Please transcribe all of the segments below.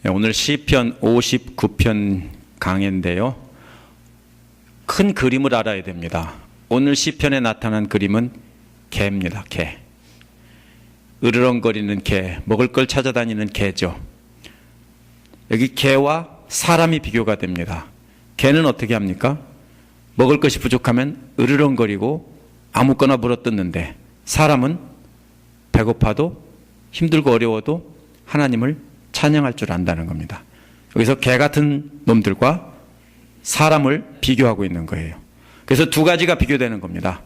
오늘 시편 59편 강해인데요. 큰 그림을 알아야 됩니다. 오늘 시편에 나타난 그림은 개입니다. 개. 으르렁거리는 개, 먹을 걸 찾아다니는 개죠. 여기 개와 사람이 비교가 됩니다. 개는 어떻게 합니까? 먹을 것이 부족하면 으르렁거리고 아무거나 물어뜯는데, 사람은 배고파도 힘들고 어려워도 하나님을 찬양할 줄 안다는 겁니다. 여기서 개 같은 놈들과 사람을 비교하고 있는 거예요. 그래서 두 가지가 비교되는 겁니다.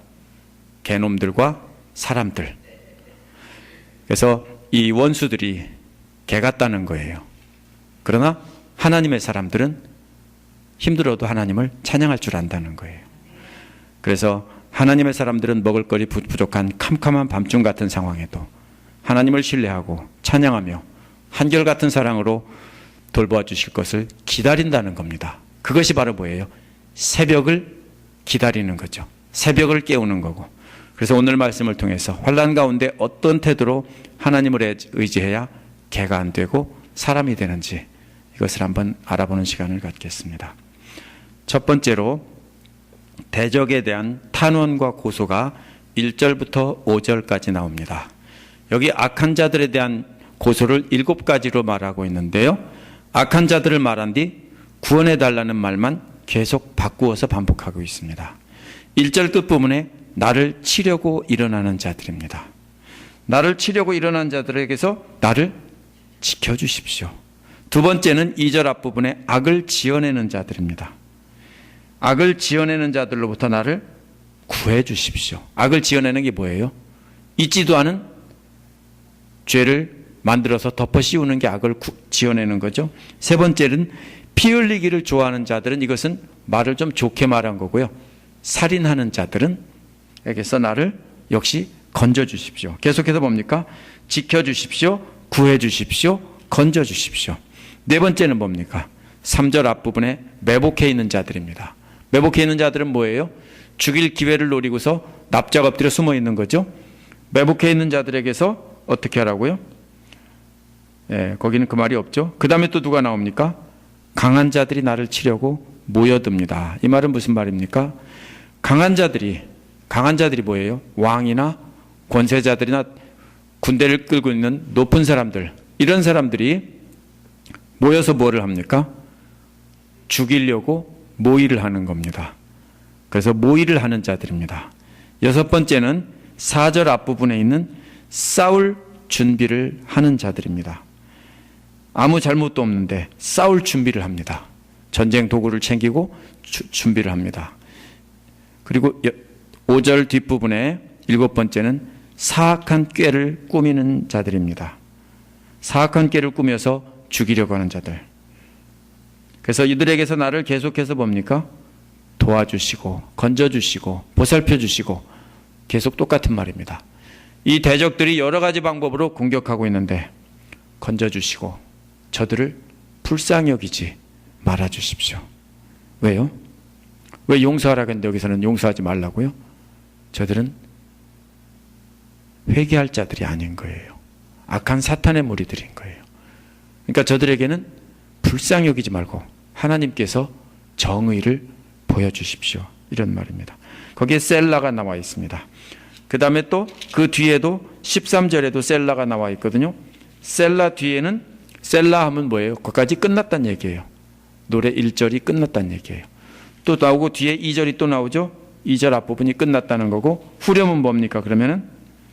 개놈들과 사람들. 그래서 이 원수들이 개 같다는 거예요. 그러나 하나님의 사람들은 힘들어도 하나님을 찬양할 줄 안다는 거예요. 그래서 하나님의 사람들은 먹을거리 부족한 캄캄한 밤중 같은 상황에도 하나님을 신뢰하고 찬양하며 한결같은 사랑으로 돌보아 주실 것을 기다린다는 겁니다. 그것이 바로 뭐예요? 새벽을 기다리는 거죠. 새벽을 깨우는 거고. 그래서 오늘 말씀을 통해서 환난 가운데 어떤 태도로 하나님을 의지해야 개가 안 되고 사람이 되는지 이것을 한번 알아보는 시간을 갖겠습니다. 첫 번째로 대적에 대한 탄원과 고소가 1절부터 5절까지 나옵니다. 여기 악한 자들에 대한 고소를 7가지로 말하고 있는데요. 악한 자들을 말한 뒤 구원해달라는 말만 계속 바꾸어서 반복하고 있습니다. 1절 끝부분에 나를 치려고 일어나는 자들입니다. 나를 치려고 일어난 자들에게서 나를 지켜주십시오. 두 번째는 2절 앞부분에 악을 지어내는 자들입니다. 악을 지어내는 자들로부터 나를 구해 주십시오. 악을 지어내는 게 뭐예요? 있지도 않은 죄를 만들어서 덮어 씌우는 게 악을 지어내는 거죠. 세 번째는 피 흘리기를 좋아하는 자들은, 이것은 말을 좀 좋게 말한 거고요. 살인하는 자들은 에게서 나를 역시 건져 주십시오. 계속해서 뭡니까? 지켜 주십시오. 구해 주십시오. 건져 주십시오. 네 번째는 뭡니까? 3절 앞부분에 매복해 있는 자들입니다. 매복해 있는 자들은 뭐예요? 죽일 기회를 노리고서 납작 엎드려 숨어 있는 거죠. 매복해 있는 자들에게서 어떻게 하라고요? 거기는 그 말이 없죠. 그 다음에 또 누가 나옵니까? 강한 자들이 나를 치려고 모여듭니다. 이 말은 무슨 말입니까? 강한 자들이 뭐예요? 왕이나 권세자들이나 군대를 끌고 있는 높은 사람들, 이런 사람들이 모여서 뭐를 합니까? 죽이려고 모의를 하는 겁니다. 그래서 모의를 하는 자들입니다. 여섯 번째는 4절 앞부분에 있는 싸울 준비를 하는 자들입니다. 아무 잘못도 없는데 싸울 준비를 합니다. 전쟁 도구를 챙기고 준비를 합니다. 그리고 5절 뒷부분에 7번째는 사악한 꾀를 꾸미는 자들입니다. 사악한 꾀를 꾸며서 죽이려고 하는 자들. 그래서 이들에게서 나를 계속해서 뭡니까? 도와주시고 건져주시고 보살펴주시고, 계속 똑같은 말입니다. 이 대적들이 여러 가지 방법으로 공격하고 있는데 건져주시고 저들을 불쌍히 여기지 말아주십시오. 왜요? 왜 용서하라고 했는데 여기서는 용서하지 말라고요? 저들은 회개할 자들이 아닌 거예요. 악한 사탄의 무리들인 거예요. 그러니까 저들에게는 불쌍히 여기지 말고 하나님께서 정의를 보여주십시오, 이런 말입니다. 거기에 셀라가 나와 있습니다. 그 다음에 또 그 뒤에도 13절에도 셀라가 나와 있거든요. 셀라 뒤에는, 셀라 하면 뭐예요? 거기까지 끝났다는 얘기예요. 노래 1절이 끝났다는 얘기예요. 또 나오고 뒤에 2절이 또 나오죠. 2절 앞부분이 끝났다는 거고, 후렴은 뭡니까? 그러면은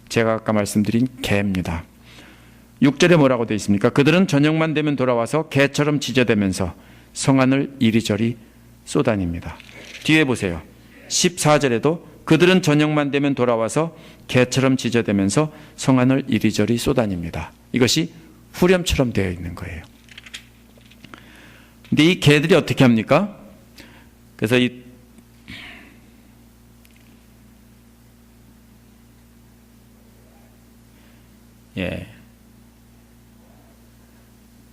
제가 아까 말씀드린 개입니다. 6절에 뭐라고 되어 있습니까? 그들은 저녁만 되면 돌아와서 개처럼 짖어대면서 성안을 이리저리 쏘다닙니다. 뒤에 보세요. 14절에도 그들은 저녁만 되면 돌아와서 개처럼 짖어대면서 성안을 이리저리 쏘다닙니다. 이것이 후렴처럼 되어 있는 거예요. 근데 이 개들이 어떻게 합니까? 그래서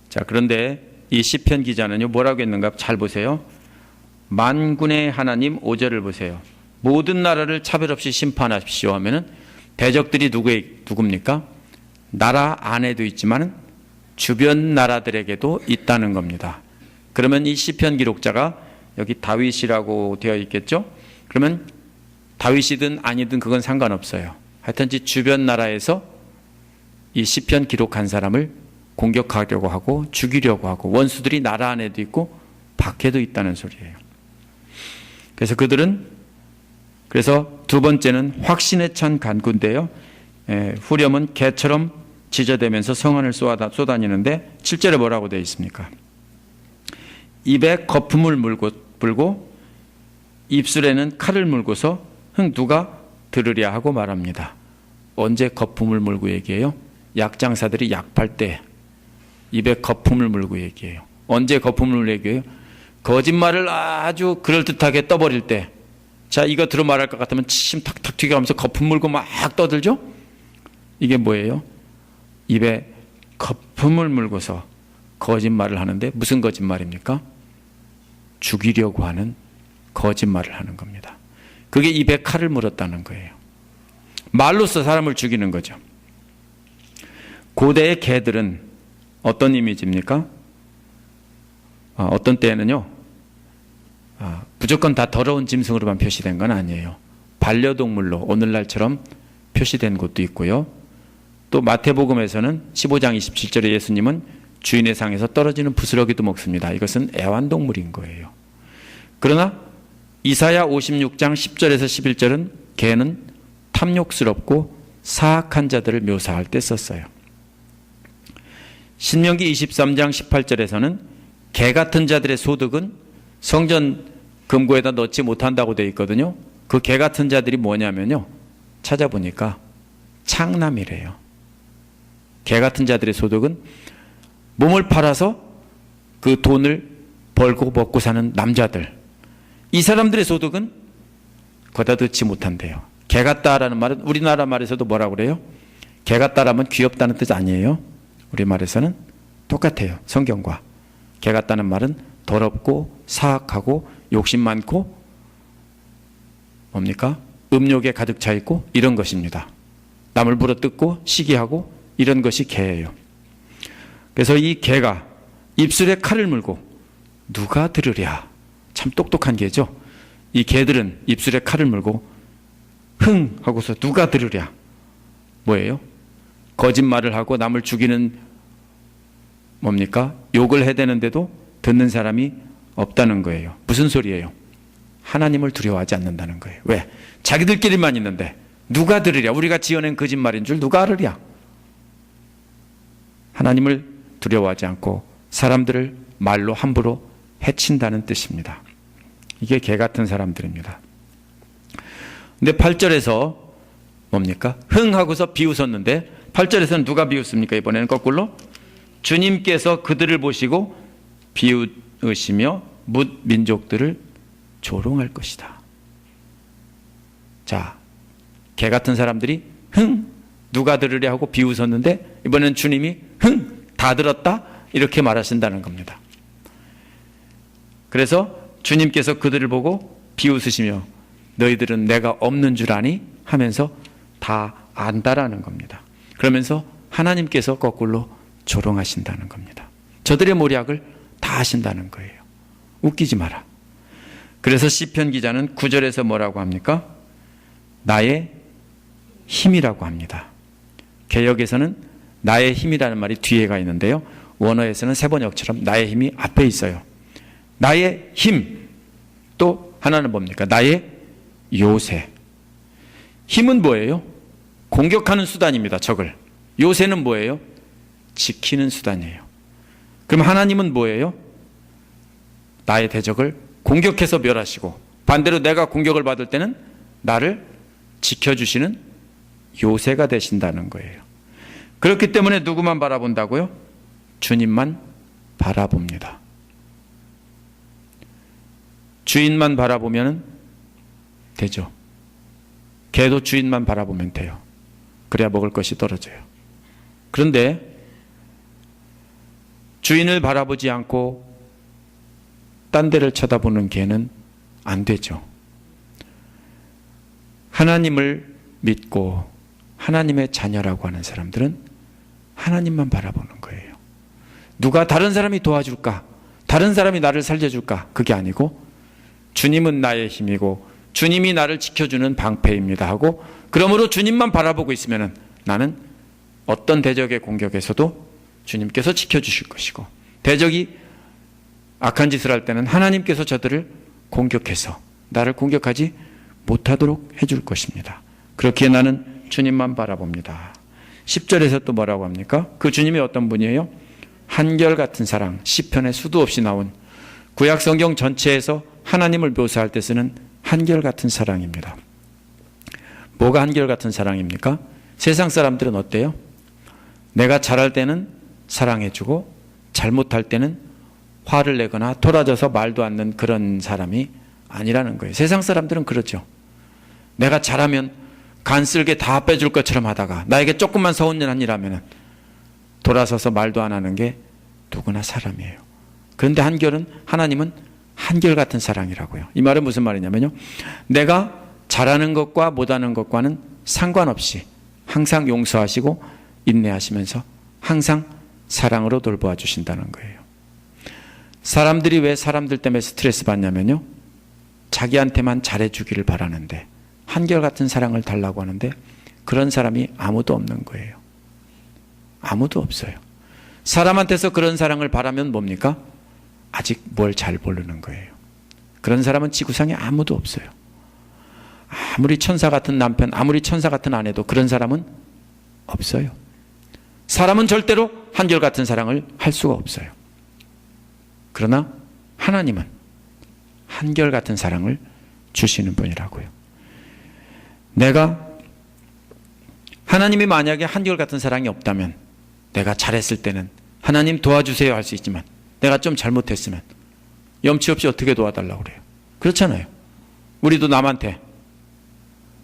자, 그런데 이 시편 기자는요, 뭐라고 했는가 잘 보세요. 만군의 하나님 5절을 보세요. 모든 나라를 차별 없이 심판하십시오 하면은 대적들이 누굽니까? 나라 안에도 있지만 주변 나라들에게도 있다는 겁니다. 그러면 이 시편 기록자가 여기 다윗이라고 되어 있겠죠? 그러면 다윗이든 아니든 그건 상관없어요. 하여튼 주변 나라에서 이 시편 기록한 사람을 공격하려고 하고 죽이려고 하고 원수들이 나라 안에도 있고 밖에도 있다는 소리예요. 그래서 그래서 두 번째는 확신에 찬 간구인데요. 후렴은 개처럼 지저대면서 성안을 쏘다니는데 7절에 뭐라고 되어 있습니까? 입에 거품을 불고 입술에는 칼을 물고서 누가 들으랴 하고 말합니다. 언제 거품을 물고 얘기해요? 약장사들이 약 팔 때 입에 거품을 물고 얘기해요. 언제 거품을 물고 얘기해요? 거짓말을 아주 그럴듯하게 떠버릴 때. 자, 이거 들어 말할 것 같으면 침 탁탁 튀겨가면서 거품 물고 막 떠들죠? 이게 뭐예요? 입에 거품을 물고서 거짓말을 하는데 무슨 거짓말입니까? 죽이려고 하는 거짓말을 하는 겁니다. 그게 입에 칼을 물었다는 거예요. 말로써 사람을 죽이는 거죠. 고대의 개들은 어떤 이미지입니까? 어떤 때에는요, 무조건 다 더러운 짐승으로만 표시된 건 아니에요. 반려동물로 오늘날처럼 표시된 곳도 있고요. 또 마태복음에서는 15장 27절에 예수님은 주인의 상에서 떨어지는 부스러기도 먹습니다. 이것은 애완동물인 거예요. 그러나 이사야 56장 10절에서 11절은 개는 탐욕스럽고 사악한 자들을 묘사할 때 썼어요. 신명기 23장 18절에서는 개 같은 자들의 소득은 성전 금고에다 넣지 못한다고 되어 있거든요. 그 개 같은 자들이 뭐냐면요, 찾아보니까 창남이래요. 개 같은 자들의 소득은 몸을 팔아서 그 돈을 벌고 먹고 사는 남자들. 이 사람들의 소득은 거다 넣지 못한대요. 개 같다라는 말은 우리나라 말에서도 뭐라고 그래요? 개 같다라면 귀엽다는 뜻 아니에요. 우리말에서는 똑같아요. 성경과. 개 같다는 말은 더럽고 사악하고 욕심 많고 뭡니까? 음욕에 가득 차 있고 이런 것입니다. 남을 물어뜯고 시기하고 이런 것이 개예요. 그래서 이 개가 입술에 칼을 물고 누가 들으랴. 참 똑똑한 개죠. 이 개들은 입술에 칼을 물고 흥 하고서 누가 들으랴. 뭐예요? 거짓말을 하고 남을 죽이는 뭡니까? 욕을 해대는데도 듣는 사람이 없다는 거예요. 무슨 소리예요? 하나님을 두려워하지 않는다는 거예요. 왜? 자기들끼리만 있는데 누가 들으랴? 우리가 지어낸 거짓말인 줄 누가 알으랴? 하나님을 두려워하지 않고 사람들을 말로 함부로 해친다는 뜻입니다. 이게 개 같은 사람들입니다. 근데 8절에서 뭡니까? 흥 하고서 비웃었는데 8절에서는 누가 비웃습니까? 이번에는 거꾸로 주님께서 그들을 보시고 비웃으시며 뭇 민족들을 조롱할 것이다. 자, 개 같은 사람들이 흥 누가 들으려 하고 비웃었는데 이번엔 주님이 흥 다 들었다 이렇게 말하신다는 겁니다. 그래서 주님께서 그들을 보고 비웃으시며 너희들은 내가 없는 줄 아니 하면서 다 안다라는 겁니다. 그러면서 하나님께서 거꾸로 조롱하신다는 겁니다. 저들의 모략을 다 하신다는 거예요. 웃기지 마라. 그래서 시편 기자는 9절에서 뭐라고 합니까? 나의 힘이라고 합니다. 개역에서는 나의 힘이라는 말이 뒤에가 있는데요. 원어에서는 세번역처럼 나의 힘이 앞에 있어요. 나의 힘. 또 하나는 뭡니까? 나의 요새. 힘은 뭐예요? 공격하는 수단입니다. 적을. 요새는 뭐예요? 지키는 수단이에요. 그럼 하나님은 뭐예요? 나의 대적을 공격해서 멸하시고 반대로 내가 공격을 받을 때는 나를 지켜주시는 요새가 되신다는 거예요. 그렇기 때문에 누구만 바라본다고요? 주님만 바라봅니다. 주인만 바라보면 되죠. 개도 주인만 바라보면 돼요. 그래야 먹을 것이 떨어져요. 그런데 주인을 바라보지 않고 딴 데를 쳐다보는 개는 안 되죠. 하나님을 믿고 하나님의 자녀라고 하는 사람들은 하나님만 바라보는 거예요. 누가 다른 사람이 도와줄까? 다른 사람이 나를 살려줄까? 그게 아니고 주님은 나의 힘이고 주님이 나를 지켜주는 방패입니다 하고, 그러므로 주님만 바라보고 있으면 나는 어떤 대적의 공격에서도 주님께서 지켜주실 것이고, 대적이 악한 짓을 할 때는 하나님께서 저들을 공격해서 나를 공격하지 못하도록 해줄 것입니다. 그렇기에 나는 주님만 바라봅니다. 10절에서 또 뭐라고 합니까? 그 주님이 어떤 분이에요? 한결같은 사랑. 시편에 수도 없이 나온 구약 성경 전체에서 하나님을 묘사할 때 쓰는 한결같은 사랑입니다. 뭐가 한결같은 사랑입니까? 세상 사람들은 어때요? 내가 잘할 때는 사랑해주고 잘못할 때는 화를 내거나 토라져서 말도 않는 그런 사람이 아니라는 거예요. 세상 사람들은 그렇죠. 내가 잘하면 간쓸게 다 빼줄 것처럼 하다가 나에게 조금만 서운한 일 하면 돌아서서 말도 안 하는 게 누구나 사람이에요. 그런데 하나님은 한결같은 사랑이라고요. 이 말은 무슨 말이냐면요, 내가 잘하는 것과 못하는 것과는 상관없이 항상 용서하시고 인내하시면서 항상 사랑으로 돌보아 주신다는 거예요. 사람들이 왜 사람들 때문에 스트레스 받냐면요, 자기한테만 잘해주기를 바라는데 한결같은 사랑을 달라고 하는데 그런 사람이 아무도 없는 거예요. 아무도 없어요. 사람한테서 그런 사랑을 바라면 뭡니까? 아직 뭘 잘 모르는 거예요. 그런 사람은 지구상에 아무도 없어요. 아무리 천사 같은 남편, 아무리 천사 같은 아내도 그런 사람은 없어요. 사람은 절대로 한결같은 사랑을 할 수가 없어요. 그러나 하나님은 한결같은 사랑을 주시는 분이라고요. 하나님이 만약에 한결같은 사랑이 없다면 내가 잘했을 때는 하나님 도와주세요 할 수 있지만 내가 좀 잘못했으면 염치 없이 어떻게 도와달라고 그래요? 그렇잖아요. 우리도 남한테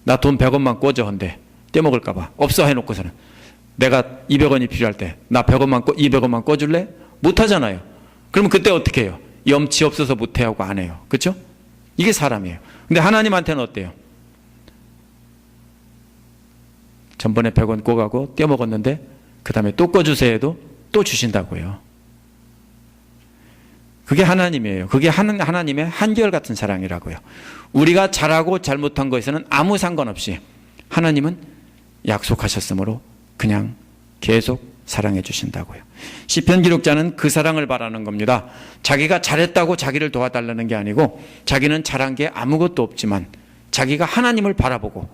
나 돈 100원만 꿔줘 한데 떼먹을까 봐 없어 해놓고서는 내가 200원이 필요할 때 나 200원만 꿔줄래? 못하잖아요. 그러면 그때 어떻게 해요? 염치 없어서 못해하고 안 해요. 그렇죠? 이게 사람이에요. 근데 하나님한테는 어때요? 전번에 100원 꿔가고 떼먹었는데 그 다음에 또 꿔주세요 해도 또 주신다고요. 그게 하나님이에요. 그게 하나님의 한결같은 사랑이라고요. 우리가 잘하고 잘못한 것에서는 아무 상관없이 하나님은 약속하셨으므로 그냥 계속 사랑해 주신다고요. 시편 기록자는 그 사랑을 바라는 겁니다. 자기가 잘했다고 자기를 도와달라는 게 아니고 자기는 잘한 게 아무것도 없지만 자기가 하나님을 바라보고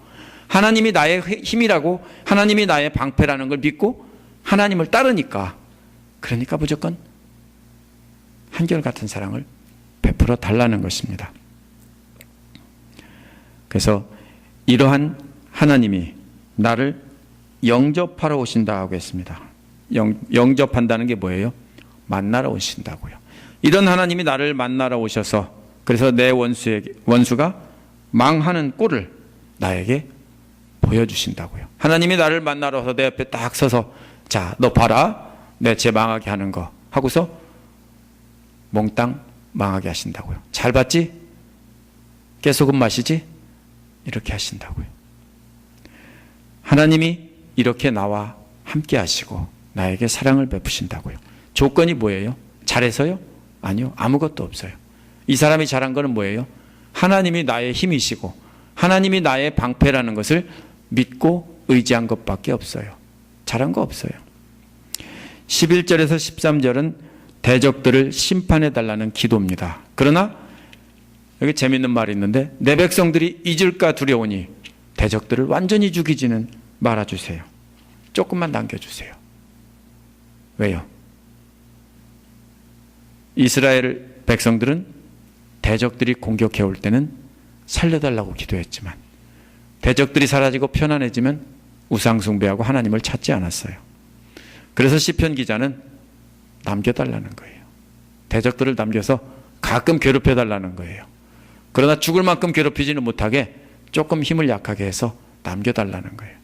하나님이 나의 힘이라고 하나님이 나의 방패라는 걸 믿고 하나님을 따르니까, 그러니까 무조건 한결같은 사랑을 베풀어 달라는 것입니다. 그래서 이러한 하나님이 나를 영접하러 오신다 하고 했습니다. 영접한다는 게 뭐예요? 만나러 오신다고요. 이런 하나님이 나를 만나러 오셔서 그래서 내 원수가 망하는 꼴을 나에게 보여주신다고요. 하나님이 나를 만나러 와서 내 옆에 딱 서서 자, 너 봐라. 내 죄 망하게 하는 거 하고서 몽땅 망하게 하신다고요. 잘 봤지? 깨소금 마시지? 이렇게 하신다고요. 하나님이 이렇게 나와 함께 하시고 나에게 사랑을 베푸신다고요. 조건이 뭐예요? 잘해서요? 아니요. 아무것도 없어요. 이 사람이 잘한 거는 뭐예요? 하나님이 나의 힘이시고 하나님이 나의 방패라는 것을 믿고 의지한 것밖에 없어요. 잘한 거 없어요. 11절에서 13절은 대적들을 심판해 달라는 기도입니다. 그러나 여기 재밌는 말이 있는데 내 백성들이 잊을까 두려우니 대적들을 완전히 죽이지는 말아주세요. 조금만 남겨주세요. 왜요? 이스라엘 백성들은 대적들이 공격해 올 때는 살려달라고 기도했지만 대적들이 사라지고 편안해지면 우상 숭배하고 하나님을 찾지 않았어요. 그래서 시편 기자는 남겨달라는 거예요. 대적들을 남겨서 가끔 괴롭혀달라는 거예요. 그러나 죽을 만큼 괴롭히지는 못하게 조금 힘을 약하게 해서 남겨달라는 거예요.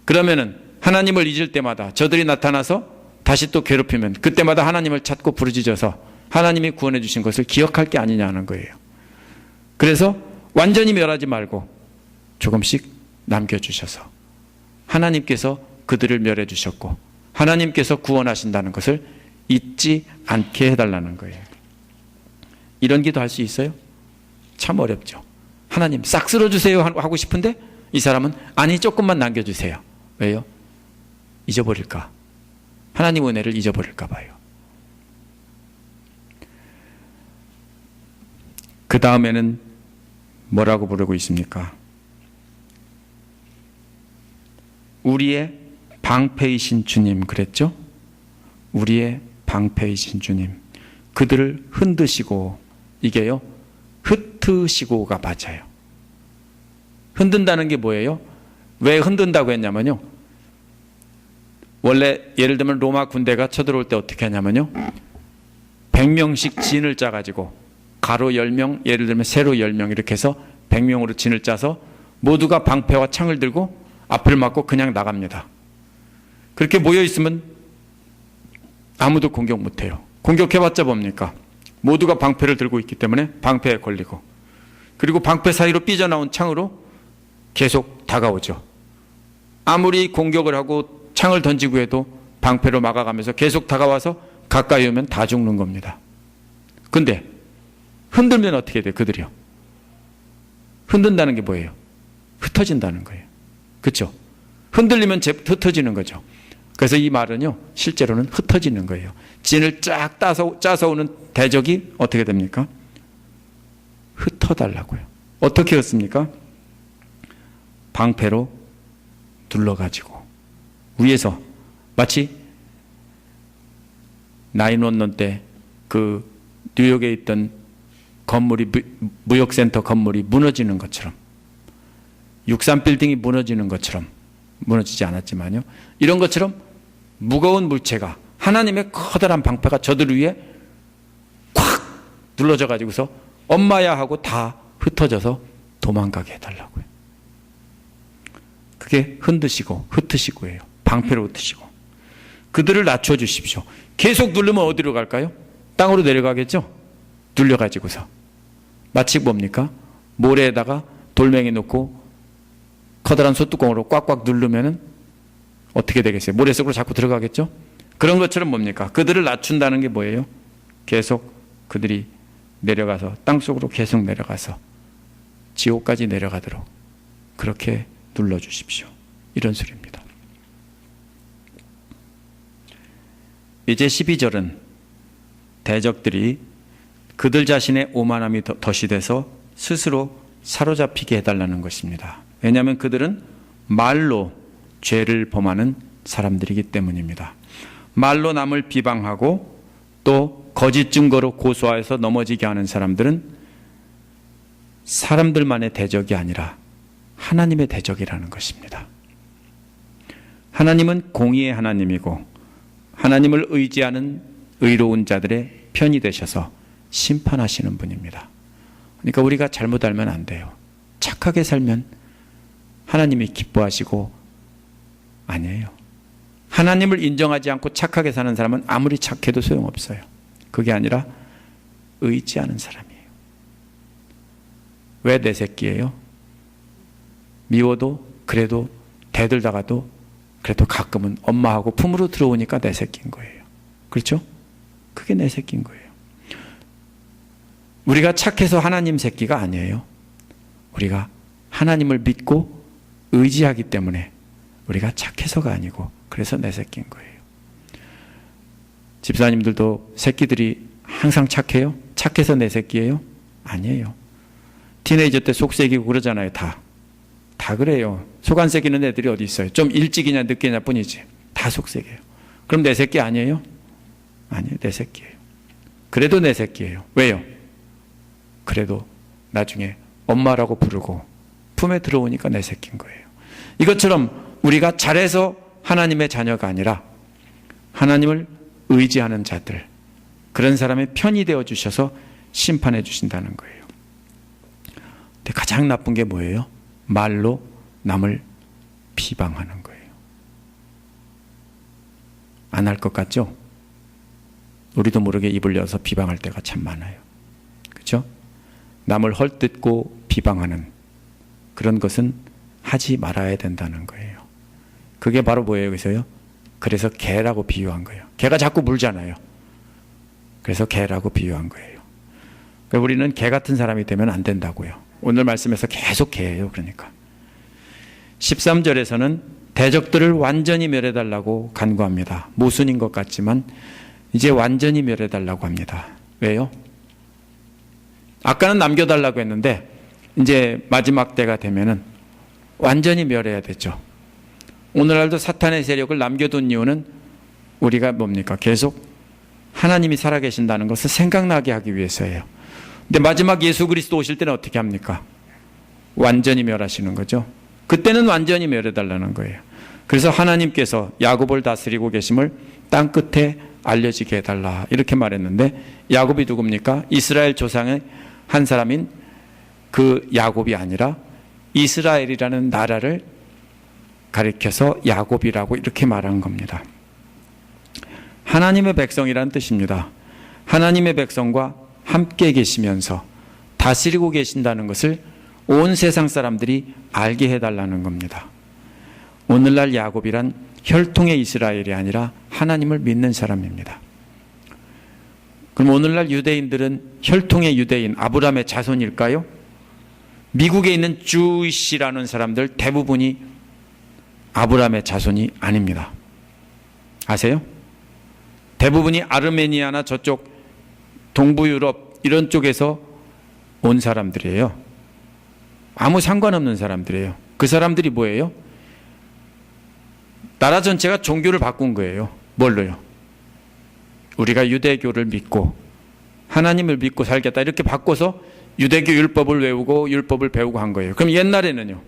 그러면은 하나님을 잊을 때마다 저들이 나타나서 다시 또 괴롭히면 그때마다 하나님을 찾고 부르짖어서 하나님이 구원해 주신 것을 기억할 게 아니냐는 거예요. 그래서 완전히 멸하지 말고 조금씩 남겨주셔서 하나님께서 그들을 멸해 주셨고 하나님께서 구원하신다는 것을 잊지 않게 해달라는 거예요. 이런 기도 할 수 있어요? 참 어렵죠. 하나님 싹 쓸어주세요 하고 싶은데 이 사람은 아니 조금만 남겨주세요. 왜요? 잊어버릴까? 하나님 은혜를 잊어버릴까 봐요. 그 다음에는 뭐라고 부르고 있습니까? 우리의 방패이신 주님 그랬죠? 우리의 방패이신 주님. 그들을 흔드시고, 이게요 흩으시고가 맞아요. 흔든다는 게 뭐예요? 왜 흔든다고 했냐면요, 원래 예를 들면 로마 군대가 쳐들어올 때 어떻게 하냐면요, 100명씩 진을 짜가지고 가로 10명, 예를 들면 세로 10명 이렇게 해서 100명으로 진을 짜서 모두가 방패와 창을 들고 앞을 막고 그냥 나갑니다. 그렇게 모여있으면 아무도 공격 못해요. 공격해봤자 뭡니까? 모두가 방패를 들고 있기 때문에 방패에 걸리고, 그리고 방패 사이로 삐져나온 창으로 계속 다가오죠. 아무리 공격을 하고 창을 던지고 해도 방패로 막아가면서 계속 다가와서 가까이 오면 다 죽는 겁니다. 근데 흔들면 어떻게 돼요? 그들이요. 흔든다는 게 뭐예요? 흩어진다는 거예요. 그렇죠? 흔들리면 흩어지는 거죠. 그래서 이 말은요, 실제로는 흩어지는 거예요. 진을 쫙 짜서 오는 대적이 어떻게 됩니까? 흩어달라고요. 어떻게 흩습니까? 방패로 둘러가지고 위에서 마치 9/11 때 그 뉴욕에 있던 건물이, 무역센터 건물이 무너지는 것처럼, 63 빌딩이 무너지는 것처럼, 무너지지 않았지만요, 이런 것처럼 무거운 물체가, 하나님의 커다란 방패가 저들 위에 콱 눌러져 가지고서 엄마야 하고 다 흩어져서 도망가게 해달라고요. 그게 흔드시고 흩으시고예요. 방패로 흩으시고. 그들을 낮춰주십시오. 계속 누르면 어디로 갈까요? 땅으로 내려가겠죠? 눌려가지고서. 마치 뭡니까? 모래에다가 돌멩이 놓고 커다란 소뚜껑으로 꽉꽉 누르면은 어떻게 되겠어요? 모래 속으로 자꾸 들어가겠죠? 그런 것처럼 뭡니까? 그들을 낮춘다는 게 뭐예요? 계속 그들이 내려가서, 땅속으로 계속 내려가서 지옥까지 내려가도록 그렇게 눌러주십시오. 이런 소리입니다. 이제 12절은 대적들이 그들 자신의 오만함이 덫이 돼서 스스로 사로잡히게 해달라는 것입니다. 왜냐하면 그들은 말로 죄를 범하는 사람들이기 때문입니다. 말로 남을 비방하고 또 거짓 증거로 고소해서 넘어지게 하는 사람들은 사람들만의 대적이 아니라 하나님의 대적이라는 것입니다. 하나님은 공의의 하나님이고 하나님을 의지하는 의로운 자들의 편이 되셔서 심판하시는 분입니다. 그러니까 우리가 잘못 알면 안 돼요. 착하게 살면 하나님이 기뻐하시고, 아니에요. 하나님을 인정하지 않고 착하게 사는 사람은 아무리 착해도 소용없어요. 그게 아니라 의지하는 사람이에요. 왜 내 새끼예요? 미워도 그래도 대들다가도 그래도 가끔은 엄마하고 품으로 들어오니까 내 새끼인 거예요. 그렇죠? 그게 내 새끼인 거예요. 우리가 착해서 하나님 새끼가 아니에요. 우리가 하나님을 믿고 의지하기 때문에 우리가 착해서가 아니고 그래서 내 새끼인 거예요. 집사님들도 새끼들이 항상 착해요? 착해서 내 새끼예요? 아니에요. 티네이저 때 속새기고 그러잖아요. 다 그래요. 속 안 새기는 애들이 어디 있어요? 좀 일찍이냐 늦게냐 뿐이지. 다 속새겨요. 그럼 내 새끼 아니에요? 아니에요. 내 새끼예요. 그래도 내 새끼예요. 왜요? 그래도 나중에 엄마라고 부르고 품에 들어오니까 내 새끼인 거예요. 이것처럼 우리가 잘해서 하나님의 자녀가 아니라 하나님을 의지하는 자들, 그런 사람의 편이 되어 주셔서 심판해 주신다는 거예요. 근데 가장 나쁜 게 뭐예요? 말로 남을 비방하는 거예요. 안 할 것 같죠? 우리도 모르게 입을 열어서 비방할 때가 참 많아요. 그렇죠? 남을 헐뜯고 비방하는 그런 것은 하지 말아야 된다는 거예요. 그게 바로 뭐예요? 그래서요? 그래서 개라고 비유한 거예요. 개가 자꾸 물잖아요. 그래서 개라고 비유한 거예요. 그러니까 우리는 개 같은 사람이 되면 안 된다고요. 오늘 말씀에서 계속 개예요. 그러니까 13절에서는 대적들을 완전히 멸해달라고 간구합니다. 모순인 것 같지만 이제 완전히 멸해달라고 합니다. 왜요? 아까는 남겨달라고 했는데 이제 마지막 때가 되면은 완전히 멸해야 되죠. 오늘날도 사탄의 세력을 남겨둔 이유는 우리가 뭡니까? 계속 하나님이 살아계신다는 것을 생각나게 하기 위해서예요. 근데 마지막 예수 그리스도 오실 때는 어떻게 합니까? 완전히 멸하시는 거죠. 그때는 완전히 멸해달라는 거예요. 그래서 하나님께서 야곱을 다스리고 계심을 땅 끝에 알려지게 해달라 이렇게 말했는데, 야곱이 누굽니까? 이스라엘 조상의 한 사람인 그 야곱이 아니라 이스라엘이라는 나라를 가리켜서 야곱이라고 이렇게 말한 겁니다. 하나님의 백성이라는 뜻입니다. 하나님의 백성과 함께 계시면서 다스리고 계신다는 것을 온 세상 사람들이 알게 해달라는 겁니다. 오늘날 야곱이란 혈통의 이스라엘이 아니라 하나님을 믿는 사람입니다. 그럼 오늘날 유대인들은 혈통의 유대인, 아브라함의 자손일까요? 미국에 있는 주이시라는 사람들 대부분이 아브라함의 자손이 아닙니다. 아세요? 대부분이 아르메니아나 저쪽 동부 유럽 이런 쪽에서 온 사람들이에요. 아무 상관없는 사람들이에요. 그 사람들이 뭐예요? 나라 전체가 종교를 바꾼 거예요. 뭘로요? 우리가 유대교를 믿고 하나님을 믿고 살겠다 이렇게 바꿔서 유대교 율법을 외우고 율법을 배우고 한 거예요. 그럼 옛날에는요?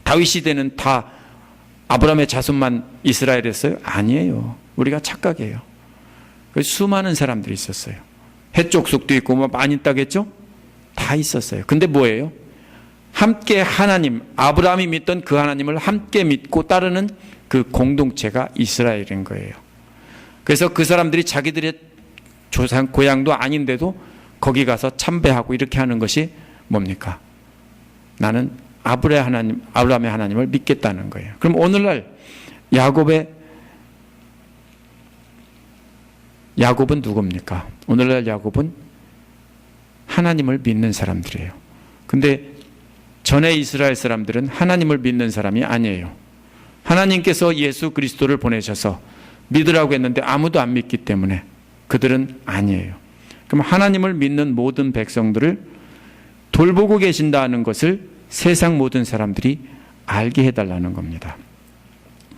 다윗 시대는 다 아브라함의 자손만 이스라엘이었어요? 아니에요. 우리가 착각해요. 수많은 사람들이 있었어요. 해족속도 있고 뭐 많이 있다겠죠? 다 있었어요. 근데 뭐예요? 함께 하나님, 아브라함이 믿던 그 하나님을 함께 믿고 따르는 그 공동체가 이스라엘인 거예요. 그래서 그 사람들이 자기들의 조상 고향도 아닌데도 거기 가서 참배하고 이렇게 하는 것이 뭡니까? 나는 아브라함의 하나님을 믿겠다는 거예요. 그럼 오늘날 야곱은 누굽니까? 오늘날 야곱은 하나님을 믿는 사람들이에요. 근데 전에 이스라엘 사람들은 하나님을 믿는 사람이 아니에요. 하나님께서 예수 그리스도를 보내셔서 믿으라고 했는데 아무도 안 믿기 때문에 그들은 아니에요. 그럼 하나님을 믿는 모든 백성들을 돌보고 계신다는 것을 세상 모든 사람들이 알게 해달라는 겁니다.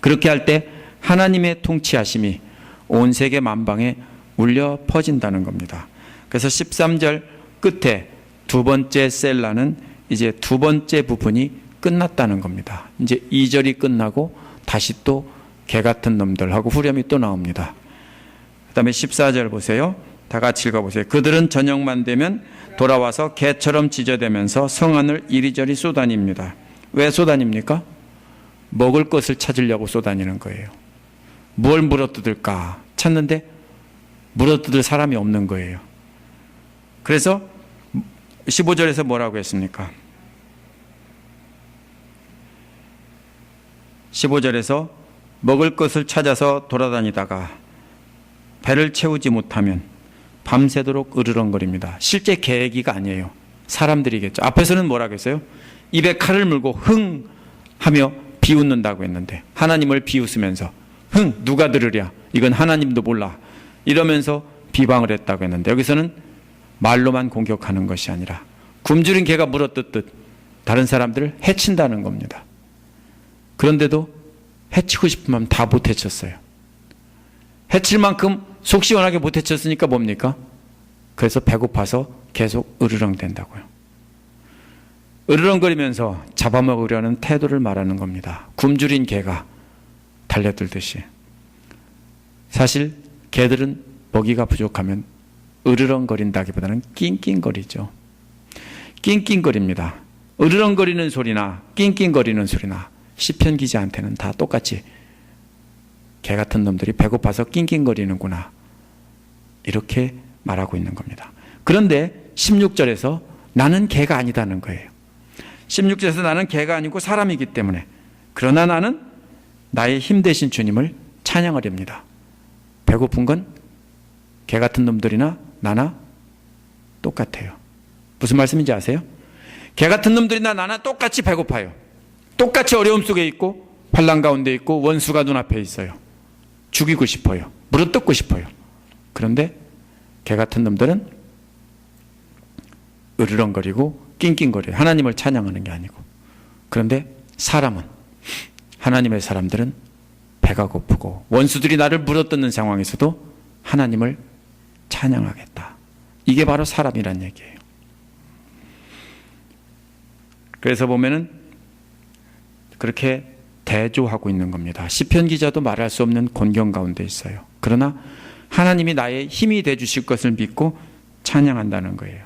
그렇게 할 때 하나님의 통치하심이 온 세계 만방에 울려 퍼진다는 겁니다. 그래서 13절 끝에 두 번째 셀라는 이제 두 번째 부분이 끝났다는 겁니다. 이제 2절이 끝나고 다시 또 개 같은 놈들하고 후렴이 또 나옵니다. 그 다음에 14절 보세요. 다 같이 읽어보세요. 그들은 저녁만 되면 돌아와서 개처럼 짖어대면서 성안을 이리저리 쏘다닙니다. 왜 쏘다닙니까? 먹을 것을 찾으려고 쏘다니는 거예요. 뭘 물어뜯을까 찾는데 물어뜯을 사람이 없는 거예요. 그래서 15절에서 뭐라고 했습니까? 15절에서 먹을 것을 찾아서 돌아다니다가 배를 채우지 못하면 밤새도록 으르렁거립니다. 실제 계획이가 아니에요. 사람들이겠죠. 앞에서는 뭐라고 했어요? 입에 칼을 물고 흥 하며 비웃는다고 했는데 하나님을 비웃으면서 흥 누가 들으랴 이건 하나님도 몰라 이러면서 비방을 했다고 했는데 여기서는 말로만 공격하는 것이 아니라 굶주린 개가 물어뜯듯 다른 사람들을 해친다는 겁니다. 그런데도 해치고 싶으면 다 못 해쳤어요. 해칠 만큼 속 시원하게 못 해쳤으니까 뭡니까? 그래서 배고파서 계속 으르렁댄다고요. 으르렁거리면서 잡아먹으려는 태도를 말하는 겁니다. 굶주린 개가 달려들듯이. 사실 개들은 먹이가 부족하면 으르렁거린다기보다는 낑낑거리죠. 낑낑거립니다. 으르렁거리는 소리나 낑낑거리는 소리나 시편 기자한테는 다 똑같이 개 같은 놈들이 배고파서 낑낑거리는구나 이렇게 말하고 있는 겁니다. 그런데 16절에서 나는 개가 아니다는 거예요. 16절에서 나는 개가 아니고 사람이기 때문에 그러나 나는 나의 힘 되신 주님을 찬양하렵니다. 배고픈 건 개 같은 놈들이나 나나 똑같아요. 무슨 말씀인지 아세요? 개 같은 놈들이나 나나 똑같이 배고파요. 똑같이 어려움 속에 있고 환난 가운데 있고 원수가 눈앞에 있어요. 죽이고 싶어요. 물어뜯고 싶어요. 그런데 개 같은 놈들은 으르렁거리고 낑낑거려요. 하나님을 찬양하는 게 아니고. 그런데 사람은, 하나님의 사람들은 배가 고프고 원수들이 나를 물어뜯는 상황에서도 하나님을 찬양하겠다. 이게 바로 사람이란 얘기예요. 그래서 보면은 그렇게 대조하고 있는 겁니다. 시편 기자도 말할 수 없는 곤경 가운데 있어요. 그러나 하나님이 나의 힘이 돼 주실 것을 믿고 찬양한다는 거예요.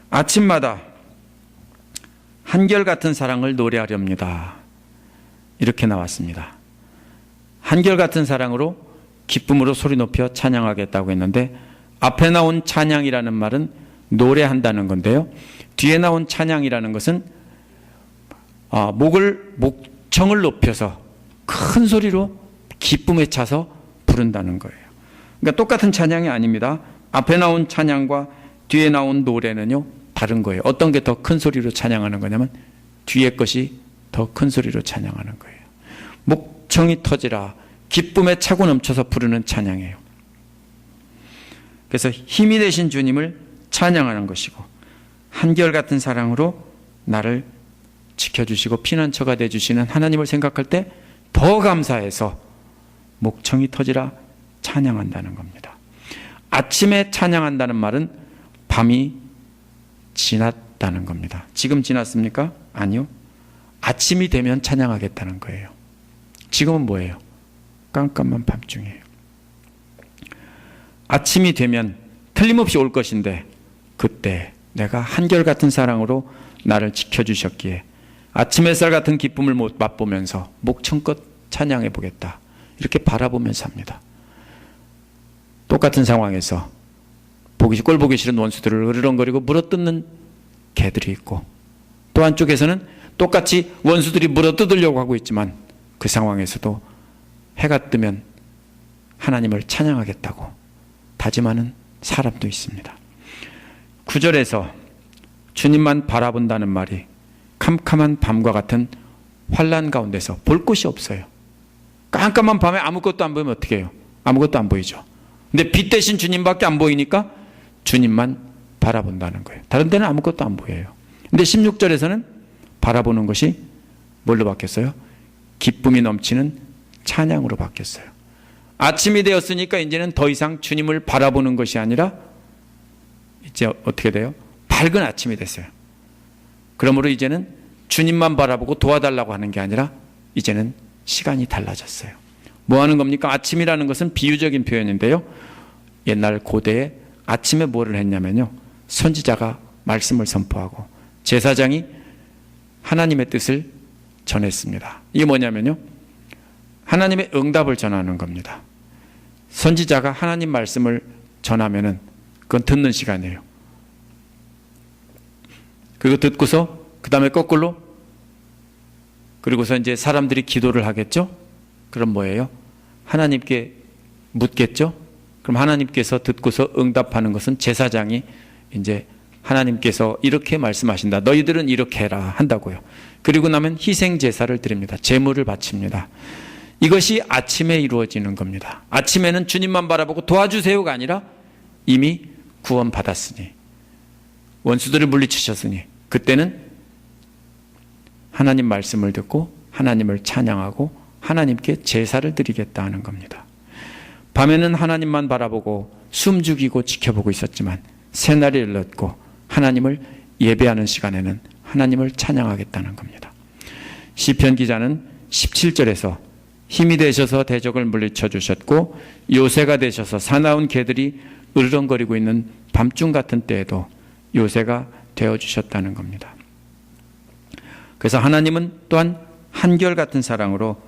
아침마다 한결같은 사랑을 노래하렵니다. 이렇게 나왔습니다. 한결같은 사랑으로 기쁨으로 소리 높여 찬양하겠다고 했는데 앞에 나온 찬양이라는 말은 노래한다는 건데요. 뒤에 나온 찬양이라는 것은 목청을 높여서 큰 소리로 기쁨에 차서 부른다는 거예요. 그러니까 똑같은 찬양이 아닙니다. 앞에 나온 찬양과 뒤에 나온 노래는요 다른 거예요. 어떤 게 더 큰 소리로 찬양하는 거냐면 뒤에 것이 더 큰 소리로 찬양하는 거예요. 목청이 터지라 기쁨에 차고 넘쳐서 부르는 찬양이에요. 그래서 힘이 되신 주님을 찬양하는 것이고 한결같은 사랑으로 나를 지켜주시고 피난처가 되어주시는 하나님을 생각할 때 더 감사해서 목청이 터지라 찬양한다는 겁니다. 아침에 찬양한다는 말은 밤이 지났다는 겁니다. 지금 지났습니까? 아니요. 아침이 되면 찬양하겠다는 거예요. 지금은 뭐예요? 깜깜한 밤중이에요. 아침이 되면 틀림없이 올 것인데 그때 내가 한결같은 사랑으로 나를 지켜주셨기에 아침 햇살 같은 기쁨을 맛보면서 목청껏 찬양해 보겠다. 이렇게 바라보면서 합니다. 똑같은 상황에서 꼴 보기 싫은 원수들을 으르렁거리고 물어뜯는 개들이 있고 또 한쪽에서는 똑같이 원수들이 물어뜯으려고 하고 있지만 그 상황에서도 해가 뜨면 하나님을 찬양하겠다고 다짐하는 사람도 있습니다. 9절에서 주님만 바라본다는 말이 캄캄한 밤과 같은 환난 가운데서 볼 곳이 없어요. 깜깜한 밤에 아무것도 안 보이면 어떻게 해요? 아무것도 안 보이죠. 근데 빛 대신 주님밖에 안 보이니까 주님만 바라본다는 거예요. 다른 데는 아무것도 안 보여요. 근데 16절에서는 바라보는 것이 뭘로 바뀌었어요? 기쁨이 넘치는 찬양으로 바뀌었어요. 아침이 되었으니까 이제는 더 이상 주님을 바라보는 것이 아니라 이제 어떻게 돼요? 밝은 아침이 됐어요. 그러므로 이제는 주님만 바라보고 도와달라고 하는 게 아니라 이제는 시간이 달라졌어요. 뭐 하는 겁니까? 아침이라는 것은 비유적인 표현인데요. 옛날 고대에 아침에 뭐를 했냐면요. 선지자가 말씀을 선포하고 제사장이 하나님의 뜻을 전했습니다. 이게 뭐냐면요. 하나님의 응답을 전하는 겁니다. 선지자가 하나님 말씀을 전하면은 그건 듣는 시간이에요. 그리고 듣고서 그 다음에 거꾸로 그리고서 이제 사람들이 기도를 하겠죠. 그럼 뭐예요? 하나님께 묻겠죠. 그럼 하나님께서 듣고서 응답하는 것은 제사장이 이제 하나님께서 이렇게 말씀하신다. 너희들은 이렇게 해라 한다고요. 그리고 나면 희생 제사를 드립니다. 제물을 바칩니다. 이것이 아침에 이루어지는 겁니다. 아침에는 주님만 바라보고 도와주세요가 아니라 이미 구원받았으니 원수들을 물리치셨으니 그때는 하나님 말씀을 듣고 하나님을 찬양하고 하나님께 제사를 드리겠다 하는 겁니다. 밤에는 하나님만 바라보고 숨죽이고 지켜보고 있었지만 새날이 일렀고 하나님을 예배하는 시간에는 하나님을 찬양하겠다는 겁니다. 시편 기자는 17절에서 힘이 되셔서 대적을 물리쳐 주셨고 요새가 되셔서 사나운 개들이 으르렁거리고 있는 밤중 같은 때에도 요새가 되어주셨다는 겁니다. 그래서 하나님은 또한 한결같은 사랑으로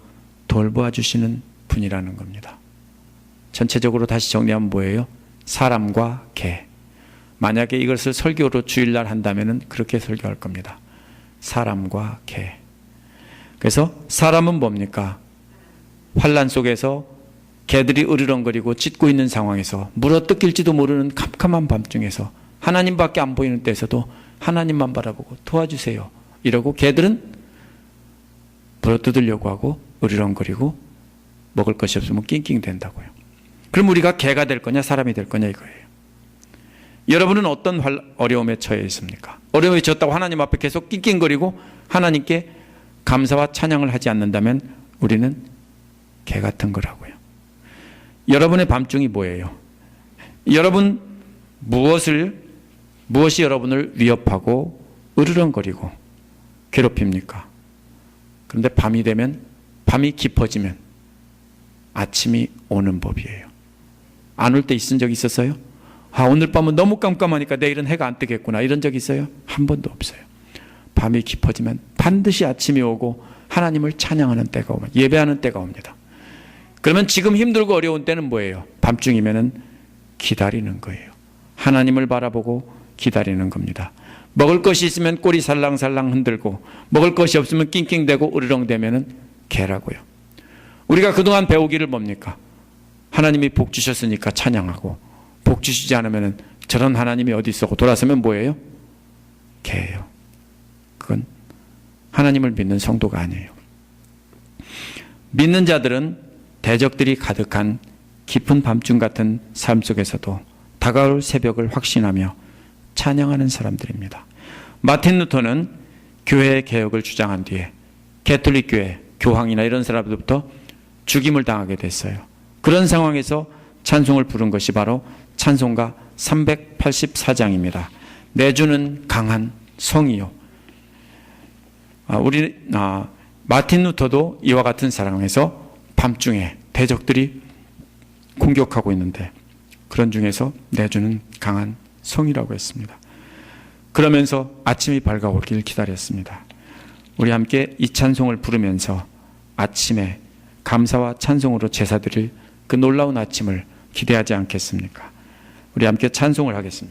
돌보아 주시는 분이라는 겁니다. 전체적으로 다시 정리하면 뭐예요? 사람과 개. 만약에 이것을 설교로 주일날 한다면 그렇게 설교할 겁니다. 사람과 개. 그래서 사람은 뭡니까? 환난 속에서 개들이 으르렁거리고 짖고 있는 상황에서 물어뜯길지도 모르는 캄캄한 밤중에서 하나님밖에 안 보이는 때에서도 하나님만 바라보고 도와주세요 이러고 개들은 물어뜯으려고 하고 으르렁거리고 먹을 것이 없으면 낑낑댄다고요. 그럼 우리가 개가 될 거냐 사람이 될 거냐 이거예요. 여러분은 어떤 어려움에 처해 있습니까? 어려움에 처했다고 하나님 앞에 계속 낑낑거리고 하나님께 감사와 찬양을 하지 않는다면 우리는 개 같은 거라고요. 여러분의 밤중이 뭐예요? 여러분 무엇이 여러분을 위협하고 으르렁거리고 괴롭힙니까? 그런데 밤이 되면, 밤이 깊어지면 아침이 오는 법이에요. 안 올 때 있은 적 있었어요? 오늘 밤은 너무 깜깜하니까 내일은 해가 안 뜨겠구나 이런 적 있어요? 한 번도 없어요. 밤이 깊어지면 반드시 아침이 오고 하나님을 찬양하는 때가 오면, 예배하는 때가 옵니다. 그러면 지금 힘들고 어려운 때는 뭐예요? 밤중이면은 기다리는 거예요. 하나님을 바라보고 기다리는 겁니다. 먹을 것이 있으면 꼬리 살랑살랑 흔들고 먹을 것이 없으면 낑낑대고 으르렁대면은 개라고요. 우리가 그동안 배우기를 뭡니까? 하나님이 복 주셨으니까 찬양하고 복 주시지 않으면은 저런 하나님이 어디 있어? 돌아서면 뭐예요? 개예요. 그건 하나님을 믿는 성도가 아니에요. 믿는 자들은 대적들이 가득한 깊은 밤중 같은 삶 속에서도 다가올 새벽을 확신하며 찬양하는 사람들입니다. 마틴 루터는 교회의 개혁을 주장한 뒤에 개톨릭 교회, 교황이나 이런 사람들부터 죽임을 당하게 됐어요. 그런 상황에서 찬송을 부른 것이 바로 찬송가 384장입니다. 내주는 강한 성이요. 마틴 루터도 이와 같은 상황에서 밤중에 대적들이 공격하고 있는데 그런 중에서 내주는 강한 성이라고 했습니다. 그러면서 아침이 밝아오길 기다렸습니다. 우리 함께 이 찬송을 부르면서 아침에 감사와 찬송으로 제사드릴 그 놀라운 아침을 기대하지 않겠습니까? 우리 함께 찬송을 하겠습니다.